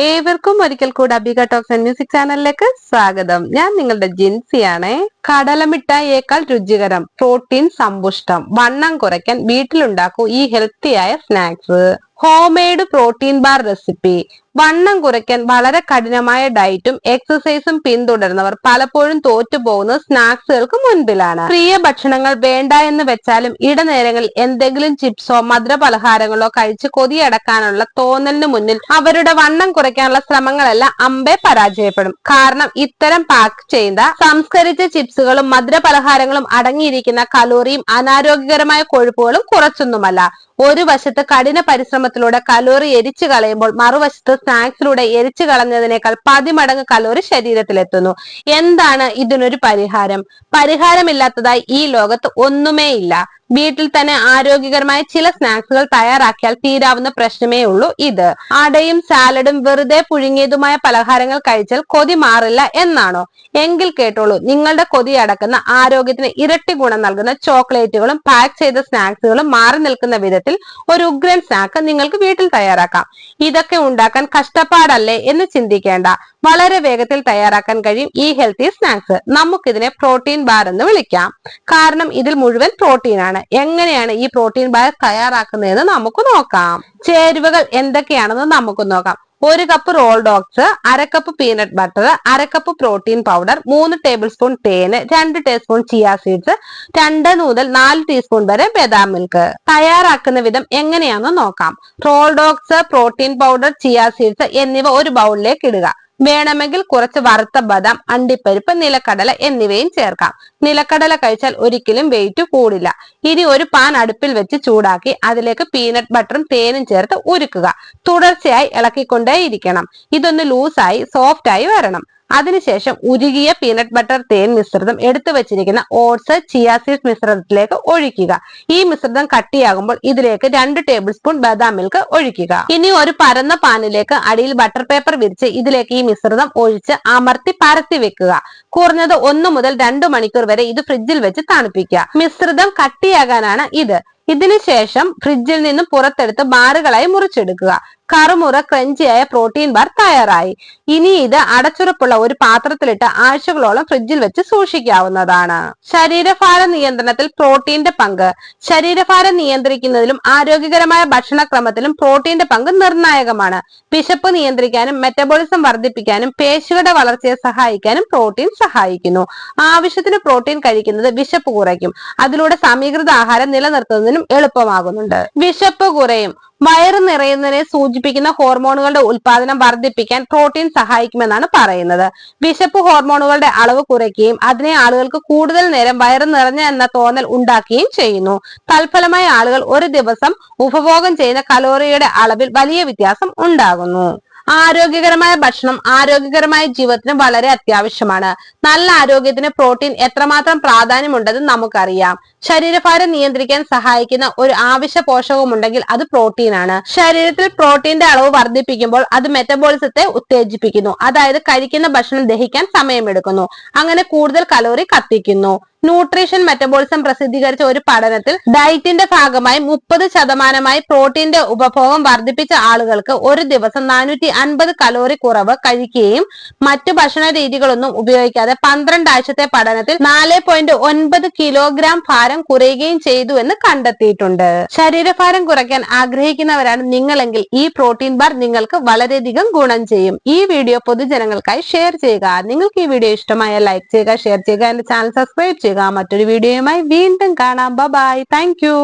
ഏവർക്കും ഒരിക്കൽ കൂടി അബിക ടോക്സ് ആൻഡ് മ്യൂസിക് ചാനലിലേക്ക് സ്വാഗതം. ഞാൻ നിങ്ങളുടെ ജിൻസിയാണ്. കടലമിഠായിയേക്കാൾ രുചികരം, പ്രോട്ടീൻ സമ്പുഷ്ടം, വണ്ണം കുറയ്ക്കാൻ വീട്ടിലുണ്ടാക്കൂ ഈ ഹെൽത്തിയായ snacks. Homemade protein bar recipe. വണ്ണം കുറയ്ക്കാൻ വളരെ കഠിനമായ ഡയറ്റും എക്സസൈസും പിന്തുടരുന്നവർ പലപ്പോഴും തോറ്റുപോകുന്നത് സ്നാക്സുകൾക്ക് മുൻപിലാണ്. പ്രിയ ഭക്ഷണങ്ങൾ വേണ്ട എന്ന് വെച്ചാലും ഇടനേരങ്ങളിൽ എന്തെങ്കിലും ചിപ്സോ മധുര പലഹാരങ്ങളോ കഴിച്ച് കൊതിയടക്കാനുള്ള തോന്നലിന് മുന്നിൽ അവരുടെ വണ്ണം കുറയ്ക്കാനുള്ള ശ്രമങ്ങളെല്ലാം അമ്പെ പരാജയപ്പെടും. കാരണം ഇത്തരം പാക്ക് ചെയ്ത സംസ്കരിച്ച ചിപ്സുകളും മധുര പലഹാരങ്ങളും അടങ്ങിയിരിക്കുന്ന കലോറിയും അനാരോഗ്യകരമായ കൊഴുപ്പുകളും കുറച്ചൊന്നുമല്ല. ഒരു വശത്ത് കഠിന പരിശ്രമത്തിലൂടെ കലോറി എരിച്ചു കളയുമ്പോൾ മറുവശത്ത് സ്നാക്സിലൂടെ എരിച്ചു കളഞ്ഞതിനേക്കാൾ 10 മടങ്ങ് കലോറി ശരീരത്തിലെത്തുന്നു. എന്താണ് ഇതിനൊരു പരിഹാരം? പരിഹാരമില്ലാത്തതായി ഈ ലോകത്ത് ഒന്നുമേ ഇല്ല. വീട്ടിൽ തന്നെ ആരോഗ്യകരമായ ചില സ്നാക്സുകൾ തയ്യാറാക്കിയാൽ തീരാവുന്ന പ്രശ്നമേ ഉള്ളൂ ഇത്. അടയും സാലഡും വെറുതെ പുഴുങ്ങിയതുമായ പലഹാരങ്ങൾ കഴിച്ചാൽ കൊതി മാറില്ല എന്നാണോ? എങ്കിൽ കേട്ടോളൂ, നിങ്ങളുടെ കൊതി അടക്കുന്ന, ആരോഗ്യത്തിന് ഇരട്ടി ഗുണം നൽകുന്ന ചോക്ലേറ്റുകളും പാക്ക് ചെയ്ത സ്നാക്സുകളും മാറി നിൽക്കുന്ന വിധത്തിൽ ഒരു ഉഗ്രൻ സ്നാക്ക് നിങ്ങൾക്ക് വീട്ടിൽ തയ്യാറാക്കാം. ഇതൊക്കെ ഉണ്ടാക്കാൻ കഷ്ടപ്പാടല്ലേ എന്ന് ചിന്തിക്കേണ്ട. വളരെ വേഗത്തിൽ തയ്യാറാക്കാൻ കഴിയും ഈ ഹെൽത്തി സ്നാക്സ്. നമുക്കിതിനെ പ്രോട്ടീൻ ബാർ എന്ന് വിളിക്കാം. കാരണം ഇതിൽ മുഴുവൻ പ്രോട്ടീൻ ആണ്. എങ്ങനെയാണ് ഈ പ്രോട്ടീൻ ബാർ തയ്യാറാക്കുന്നതെന്ന് നമുക്ക് നോക്കാം. ചേരുവകൾ എന്തൊക്കെയാണെന്ന് നമുക്ക് നോക്കാം. 1 cup rolled oats, 1/2 cup peanut butter, 1/2 cup protein powder, 3 tablespoon തേന്, 2 ടീസ്പൂൺ ചിയ സീഡ്സ്, 2 മുതൽ 4 ടീസ്പൂൺ വരെ ബദാം മിൽക്ക്. തയ്യാറാക്കുന്ന വിധം എങ്ങനെയാണെന്ന് നോക്കാം. Rolled oats, protein powder, chia seeds എന്നിവ ഒരു ബൗളിലേക്ക് ഇടുക. വേണമെങ്കിൽ കുറച്ച് വറുത്ത ബദാം, അണ്ടിപ്പരിപ്പ്, നിലക്കടല എന്നിവയും ചേർക്കാം. നിലക്കടല കഴിച്ചാൽ ഒരിക്കലും വെയിറ്റ് കൂടില്ല. ഇനി ഒരു പാൻ അടുപ്പിൽ വെച്ച് ചൂടാക്കി അതിലേക്ക് പീനട്ട് ബട്ടറും തേനും ചേർത്ത് ഉരുക്കുക. തുടർച്ചയായി ഇളക്കിക്കൊണ്ടേയിരിക്കണം. ഇതൊന്ന് ലൂസായി സോഫ്റ്റായി വരണം. അതിനുശേഷം ഉരുകിയ പീനട്ട് ബട്ടർ തേൻ മിശ്രിതം എടുത്തു വെച്ചിരിക്കുന്ന ഓട്സ്, ചിയ സീഡ്സ് മിശ്രിതത്തിലേക്ക് ഒഴിക്കുക. ഈ മിശ്രിതം കട്ടിയാകുമ്പോൾ ഇതിലേക്ക് 2 ടേബിൾ സ്പൂൺ ബദാം മിൽക്ക് ഒഴിക്കുക. ഇനി ഒരു പരന്ന പാനിലേക്ക് അടിയിൽ ബട്ടർ പേപ്പർ വിരിച്ച് ഇതിലേക്ക് ഈ മിശ്രിതം ഒഴിച്ച് അമർത്തി പരത്തി വെക്കുക. കുറഞ്ഞത് 1 മുതൽ 2 മണിക്കൂർ വരെ ഇത് ഫ്രിഡ്ജിൽ വെച്ച് തണുപ്പിക്കുക. മിശ്രിതം കട്ടിയാകാനാണ് ഇത്. ഇതിനുശേഷം ഫ്രിഡ്ജിൽ നിന്നും പുറത്തെടുത്ത് ബാറുകളായി മുറിച്ചെടുക്കുക. കറുമുറ ക്രഞ്ചിയായ പ്രോട്ടീൻ ബാർ തയ്യാറായി. ഇനി ഇത് അടച്ചുറപ്പുള്ള ഒരു പാത്രത്തിലിട്ട് ആഴ്ചകളോളം ഫ്രിഡ്ജിൽ വെച്ച് സൂക്ഷിക്കാവുന്നതാണ്. ശരീരഭാര നിയന്ത്രണത്തിൽ പ്രോട്ടീന്റെ പങ്ക്. ശരീരഭാരം നിയന്ത്രിക്കുന്നതിലും ആരോഗ്യകരമായ ഭക്ഷണക്രമത്തിലും പ്രോട്ടീന്റെ പങ്ക് നിർണായകമാണ്. വിശപ്പ് നിയന്ത്രിക്കാനും മെറ്റബോളിസം വർദ്ധിപ്പിക്കാനും പേശികളുടെ വളർച്ചയെ സഹായിക്കാനും പ്രോട്ടീൻ സഹായിക്കുന്നു. ആവശ്യത്തിന് പ്രോട്ടീൻ കഴിക്കുന്നത് വിശപ്പ് കുറയ്ക്കും. അതിലൂടെ സമീകൃത ആഹാരം നിലനിർത്തുന്നതിനും എളുപ്പമാകുന്നുണ്ട്. വിശപ്പ് കുറയും. വയറ് നിറയുന്നതിനെ സൂചിപ്പിക്കുന്ന ഹോർമോണുകളുടെ ഉൽപാദനം വർദ്ധിപ്പിക്കാൻ പ്രോട്ടീൻ സഹായിക്കുമെന്നാണ് പറയുന്നത്. വിശപ്പ് ഹോർമോണുകളുടെ അളവ് കുറയ്ക്കുകയും അതിനെ ആളുകൾക്ക് കൂടുതൽ നേരം വയറ് നിറഞ്ഞ എന്ന തോന്നൽ ഉണ്ടാക്കുകയും ചെയ്യുന്നു. തൽഫലമായി ആളുകൾ ഒരു ദിവസം ഉപഭോഗം ചെയ്യുന്ന കലോറിയുടെ അളവിൽ വലിയ വ്യത്യാസം ഉണ്ടാകുന്നു. ആരോഗ്യകരമായ ഭക്ഷണം ആരോഗ്യകരമായ ജീവിതത്തിന് വളരെ അത്യാവശ്യമാണ്. നല്ല ആരോഗ്യത്തിന് പ്രോട്ടീൻ എത്രമാത്രം പ്രാധാന്യമുണ്ടെന്ന് നമുക്കറിയാം. ശരീരഭാരം നിയന്ത്രിക്കാൻ സഹായിക്കുന്ന ഒരു ആവശ്യ പോഷകമുണ്ടെങ്കിൽ അത് പ്രോട്ടീനാണ്. ശരീരത്തിൽ പ്രോട്ടീന്റെ അളവ് വർദ്ധിപ്പിക്കുമ്പോൾ അത് മെറ്റബോളിസത്തെ ഉത്തേജിപ്പിക്കുന്നു. അതായത് കഴിക്കുന്ന ഭക്ഷണം ദഹിക്കാൻ സമയമെടുക്കുന്നു. അങ്ങനെ കൂടുതൽ കലോറി കത്തിക്കുന്നു. ന്യൂട്രീഷൻ മെറ്റബോളിസം പ്രസിദ്ധീകരിച്ച ഒരു പഠനത്തിൽ ഡയറ്റിന്റെ ഭാഗമായി 30% പ്രോട്ടീന്റെ ഉപഭോഗം വർദ്ധിപ്പിച്ച ആളുകൾക്ക് ഒരു ദിവസം 450 കലോറി കുറവ് കഴിക്കുകയും മറ്റു ഭക്ഷണ രീതികളൊന്നും ഉപയോഗിക്കാതെ 12 ആഴ്ചത്തെ പഠനത്തിൽ 4.9 കിലോഗ്രാം ഭാരം കുറയുകയും ചെയ്തു എന്ന് കണ്ടെത്തിയിട്ടുണ്ട്. ശരീരഭാരം കുറയ്ക്കാൻ ആഗ്രഹിക്കുന്നവരാണ് നിങ്ങളെങ്കിൽ ഈ പ്രോട്ടീൻ ബാർ നിങ്ങൾക്ക് വളരെയധികം ഗുണം ചെയ്യും. ഈ വീഡിയോ പൊതുജനങ്ങൾക്കായി ഷെയർ ചെയ്യുക. നിങ്ങൾക്ക് ഈ വീഡിയോ ഇഷ്ടമായ ലൈക്ക് ചെയ്യുക, ഷെയർ ചെയ്യുക, എന്റെ ചാനൽ സബ്സ്ക്രൈബ് ചെയ്യുക. മറ്റൊരു വീഡിയോയുമായി വീണ്ടും കാണാം. ബൈ. Thank you.